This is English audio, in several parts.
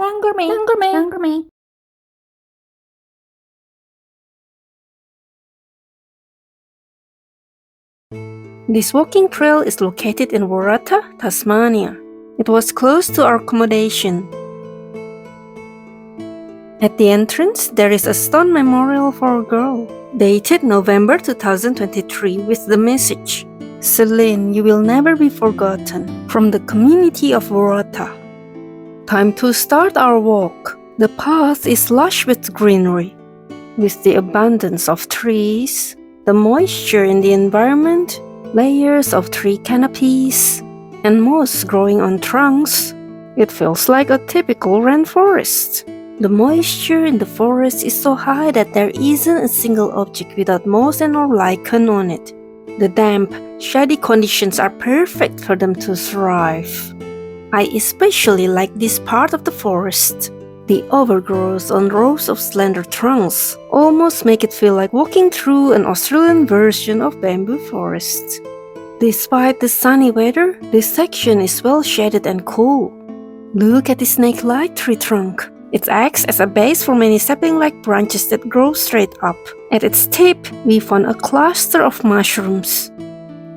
Longer me. This walking trail is located in Waratah, Tasmania. It was close to our accommodation. At the entrance, there is a stone memorial for a girl, dated November 2023 with the message, "Celine, you will never be forgotten," from the community of Waratah. Time to start our walk. The path is lush with greenery. With the abundance of trees, the moisture in the environment, layers of tree canopies, and moss growing on trunks, it feels like a typical rainforest. The moisture in the forest is so high that there isn't a single object without moss and or lichen on it. The damp, shady conditions are perfect for them to thrive. I especially like this part of the forest. The overgrowth on rows of slender trunks almost make it feel like walking through an Australian version of bamboo forest. Despite the sunny weather, this section is well shaded and cool. Look at the snake-like tree trunk. It acts as a base for many sapling-like branches that grow straight up. At its tip, we found a cluster of mushrooms.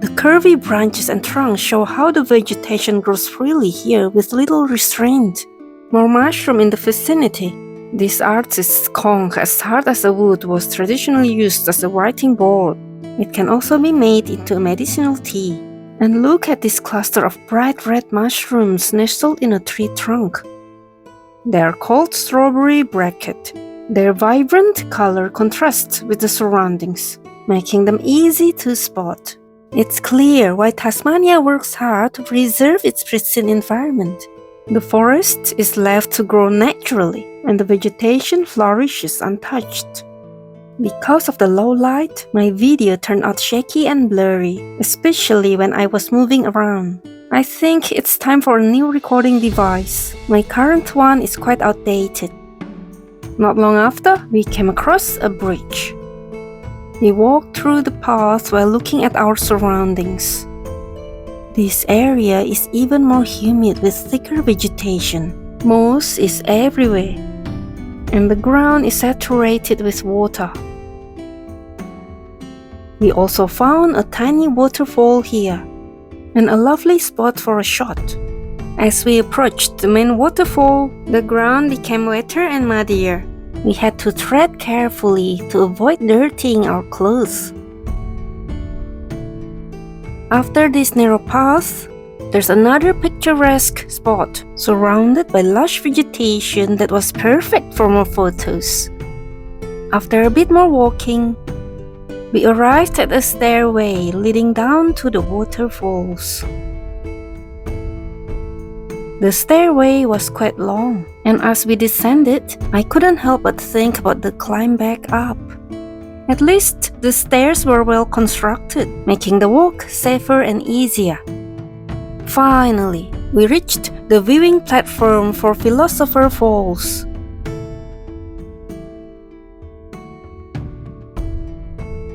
The curvy branches and trunks show how the vegetation grows freely here with little restraint. More mushroom in the vicinity. This artist's conch, as hard as a wood, was traditionally used as a writing board. It can also be made into a medicinal tea. And look at this cluster of bright red mushrooms nestled in a tree trunk. They are called strawberry bracket. Their vibrant color contrasts with the surroundings, making them easy to spot. It's clear why Tasmania works hard to preserve its pristine environment. The forest is left to grow naturally, and the vegetation flourishes untouched. Because of the low light, my video turned out shaky and blurry, especially when I was moving around. I think it's time for a new recording device. My current one is quite outdated. Not long after, we came across a bridge. We walked through the path while looking at our surroundings. This area is even more humid with thicker vegetation. Moss is everywhere, and the ground is saturated with water. We also found a tiny waterfall here, and a lovely spot for a shot. As we approached the main waterfall, the ground became wetter and muddier. We had to tread carefully to avoid dirtying our clothes. After this narrow path, there's another picturesque spot surrounded by lush vegetation that was perfect for more photos. After a bit more walking, we arrived at a stairway leading down to the waterfalls. The stairway was quite long, and as we descended, I couldn't help but think about the climb back up. At least the stairs were well constructed, making the walk safer and easier. Finally, we reached the viewing platform for Philosopher Falls.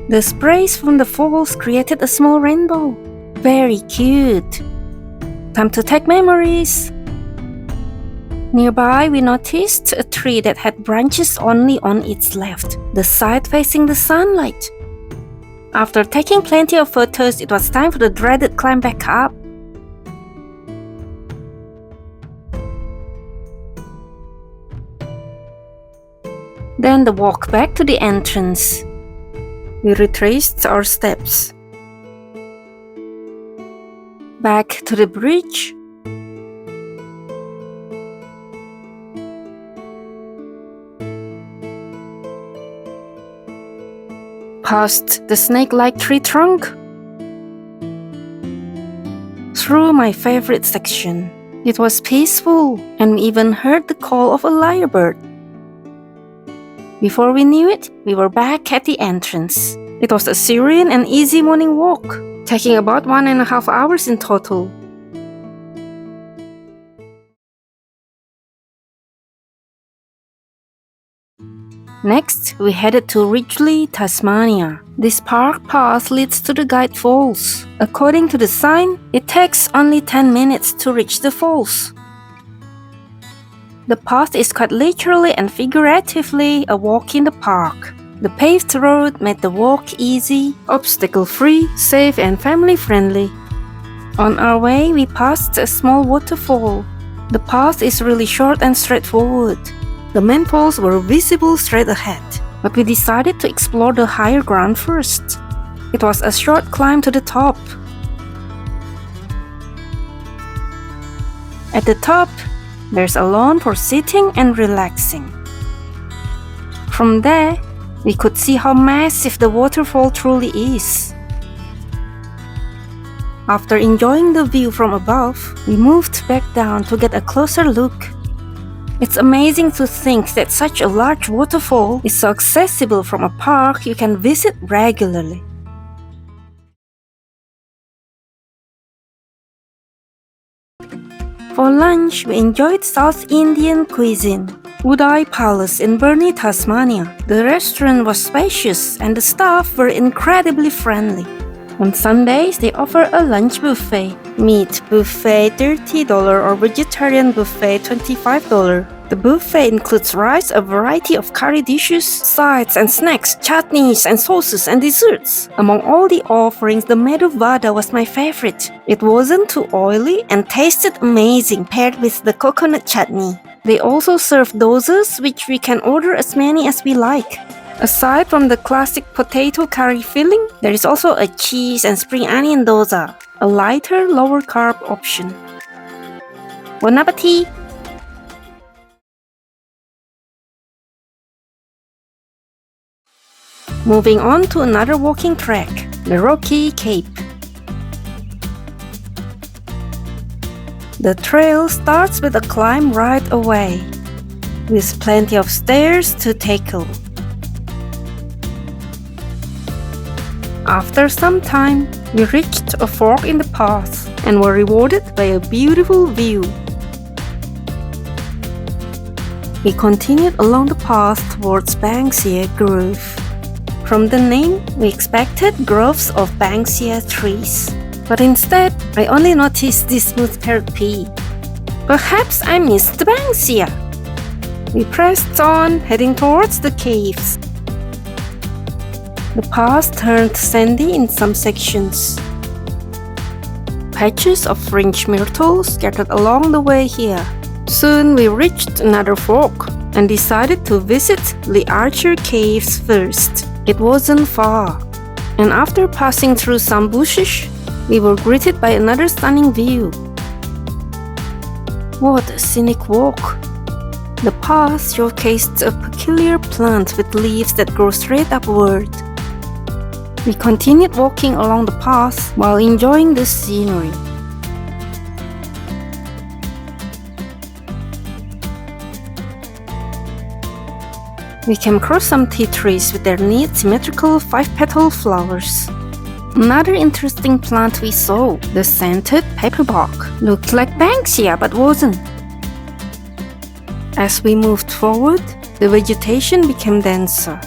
The sprays from the falls created a small rainbow. Very cute. Time to take memories. Nearby, we noticed a tree that had branches only on its left, the side facing the sunlight. After taking plenty of photos, it was time for the dreaded climb back up. Then the walk back to the entrance. We retraced our steps. Back to the bridge. Past the snake-like tree trunk. Through my favorite section. It was peaceful, and we even heard the call of a lyrebird. Before we knew it, we were back at the entrance. It was a serene and easy morning walk, taking about 1.5 hours in total. Next, we headed to Ridgely, Tasmania. This park path leads to the Guide Falls. According to the sign, it takes only 10 minutes to reach the falls. The path is quite literally and figuratively a walk in the park. The paved road made the walk easy, obstacle-free, safe and family-friendly. On our way, we passed a small waterfall. The path is really short and straightforward. The main falls were visible straight ahead, but we decided to explore the higher ground first. It was a short climb to the top. At the top, there's a lawn for sitting and relaxing. From there, we could see how massive the waterfall truly is. After enjoying the view from above, we moved back down to get a closer look. It's amazing to think that such a large waterfall is so accessible from a park you can visit regularly. For lunch, we enjoyed South Indian cuisine. 𝙋𝙤𝙞𝙀 Palace in Burnie, Tasmania. The restaurant was spacious and the staff were incredibly friendly. On Sundays, they offer a lunch buffet. Meat buffet $30 or vegetarian buffet $25. The buffet includes rice, a variety of curry dishes, sides and snacks, chutneys and sauces and desserts. Among all the offerings, the medu vada was my favorite. It wasn't too oily and tasted amazing paired with the coconut chutney. They also serve dosas, which we can order as many as we like. Aside from the classic potato curry filling, there is also a cheese and spring onion dosa, a lighter, lower carb option. Bon appetit! Moving on to another walking track, the Rocky Cape. The trail starts with a climb right away, with plenty of stairs to tackle. After some time, we reached a fork in the path and were rewarded by a beautiful view. We continued along the path towards Banksia Grove. From the name, we expected groves of Banksia trees, but instead, I only noticed this smooth parrot pea. Perhaps I missed the Banksia. We pressed on, heading towards the caves. The path turned sandy in some sections. Patches of fringed myrtle scattered along the way here. Soon we reached another fork and decided to visit the Archer Caves first. It wasn't far, and after passing through some bushes, we were greeted by another stunning view. What a scenic walk! The path showcased a peculiar plant with leaves that grow straight upward. We continued walking along the path while enjoying the scenery. We came across some tea trees with their neat symmetrical 5-petal flowers. Another interesting plant we saw, the scented paperbark, looked like Banksia but wasn't. As we moved forward, the vegetation became denser.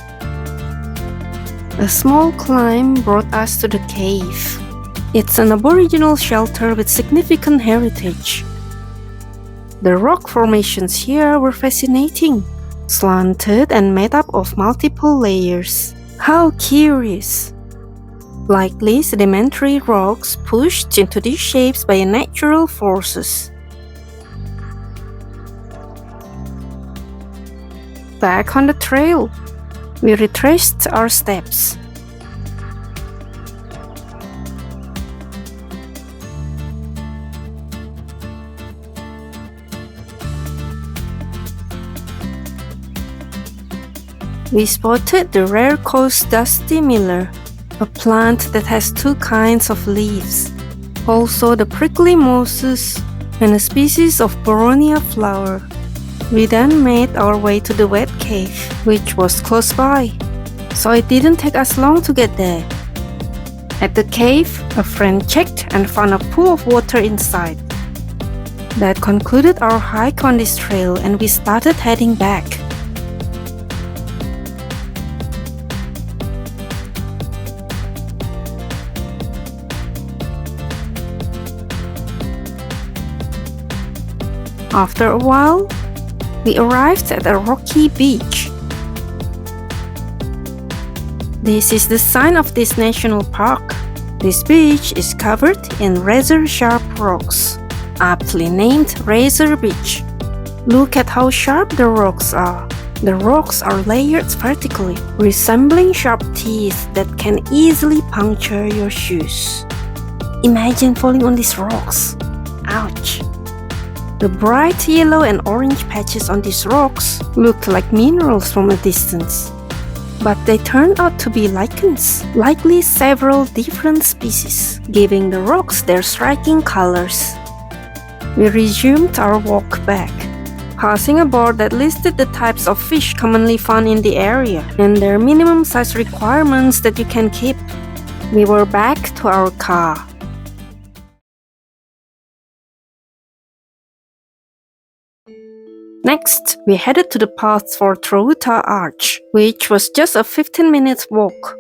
A small climb brought us to the cave. It's an Aboriginal shelter with significant heritage. The rock formations here were fascinating, slanted and made up of multiple layers. How curious! Likely sedimentary rocks pushed into these shapes by natural forces. Back on the trail, we retraced our steps. We spotted the rare coast dusty miller, a plant that has two kinds of leaves. Also the prickly mosses and a species of boronia flower. We then made our way to the wet cave, which was close by, so it didn't take us long to get there. At the cave, a friend checked and found a pool of water inside. That concluded our hike on this trail and we started heading back. After a while, We arrived at a rocky beach. This is the sign of this national park. This beach is covered in razor-sharp rocks, aptly named Razor Beach. Look at how sharp the rocks are. The rocks are layered vertically, resembling sharp teeth that can easily puncture your shoes. Imagine falling on these rocks. Ouch! The bright yellow and orange patches on these rocks looked like minerals from a distance. But they turned out to be lichens, likely several different species, giving the rocks their striking colors. We resumed our walk back, passing a board that listed the types of fish commonly found in the area and their minimum size requirements that you can keep. We were back to our car. Next, we headed to the path for Waratah Arch, which was just a 15-minute walk.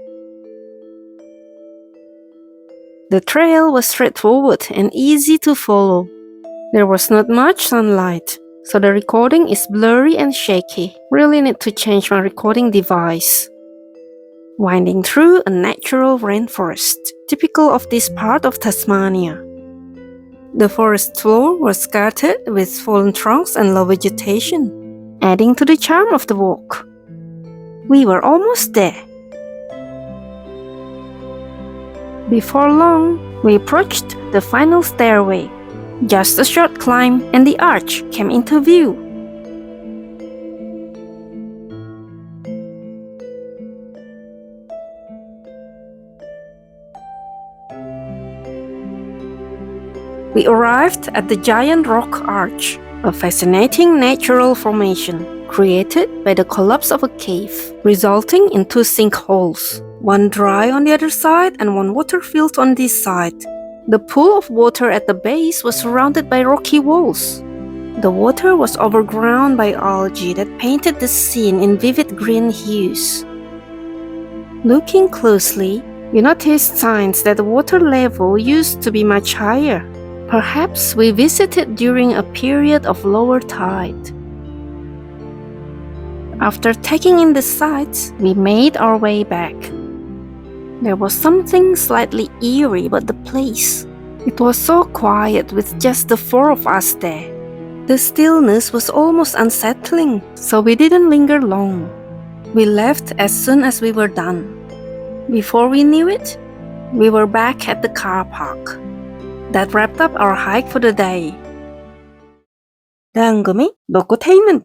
The trail was straightforward and easy to follow. There was not much sunlight, so the recording is blurry and shaky. Really need to change my recording device. Winding through a natural rainforest, typical of this part of Tasmania. The forest floor was scattered with fallen trunks and low vegetation, adding to the charm of the walk. We were almost there. Before long, we approached the final stairway. Just a short climb and the arch came into view. We arrived at the giant rock arch, a fascinating natural formation created by the collapse of a cave, resulting in two sinkholes, one dry on the other side and one water-filled on this side. The pool of water at the base was surrounded by rocky walls. The water was overgrown by algae that painted the scene in vivid green hues. Looking closely, we noticed signs that the water level used to be much higher. Perhaps we visited during a period of lower tide. After taking in the sights, we made our way back. There was something slightly eerie about the place. It was so quiet with just the four of us there. The stillness was almost unsettling, so we didn't linger long. We left as soon as we were done. Before we knew it, we were back at the car park. That wrapped up our hike for the day. 다음 금이 𝙋𝙝𝙤𝙤